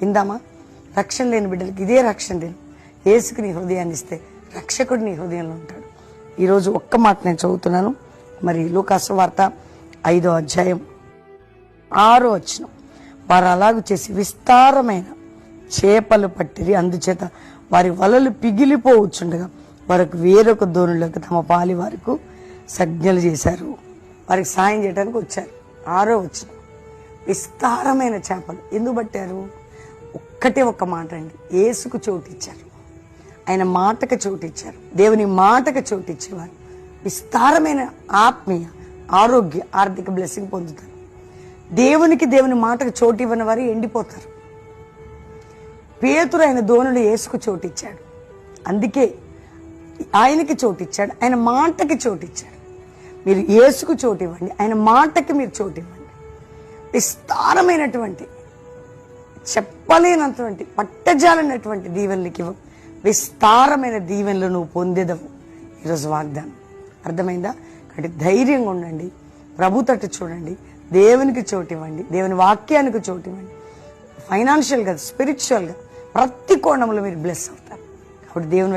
ఇందామా రక్షణ లేని బిడ్డలకి ఇదే రక్షణ లేదు. యేసుకు నీ హృదయాన్ని ఇస్తే రక్షకుడు నీ హృదయంలో ఉంటాడు. ఈరోజు ఒక్క మాట నేను చదువుతున్నాను. మరి లూకాసు వార్త 5వ అధ్యాయం 6వ వచనం. వారు అలాగూ చేసి విస్తారమైన చేపలు పట్టిరి, అందుచేత వారి వలలు పిగిలిపోవచ్చుండగా వారికి వేరొక దోణులకు తమ పాలి వారికి సంజ్ఞలు చేశారు. వారికి సాయం చేయడానికి వచ్చారు. 6వ వచనం. విస్తారమైన చేపలు ఎందుకు పట్టారు? ఒక్కటే ఒక్క మాట అండి. యేసుకు చోటిచ్చారు, ఆయన మాటకు చోటిచ్చారు, దేవుని మాటకు చోటిచ్చేవారు విస్తారమైన ఆత్మీయ ఆరోగ్య ఆర్థిక బ్లెస్సింగ్ పొందుతారు. దేవుని మాటకు చోటు ఇవ్వని వారు ఎండిపోతారు. పేతురు ఆయన దోణులు యేసుకు చోటిచ్చాడు, అందుకే ఆయనకి చోటిచ్చాడు, ఆయన మాటకి చోటిచ్చాడు. మీరు యేసుకు చోటు ఇవ్వండి, ఆయన మాటకి మీరు చోటు ఇవ్వండి. విస్తారమైనటువంటి చెప్పలేనటువంటి పట్టజాలైనటువంటి దీవెనలకి విస్తారమైన దీవెనలు నువ్వు పొందేదవు. ఈరోజు వాగ్దానం అర్థమైందా? కాబట్టి ధైర్యంగా ఉండండి, ప్రభు తట్టు చూడండి, దేవునికి చోటు ఇవ్వండి, దేవుని వాక్యానికి చోటు ఇవ్వండి. ఫైనాన్షియల్గా, స్పిరిచువల్గా ప్రతి కోణంలో మీరు బ్లెస్ అవుతారు. కాబట్టి దేవుని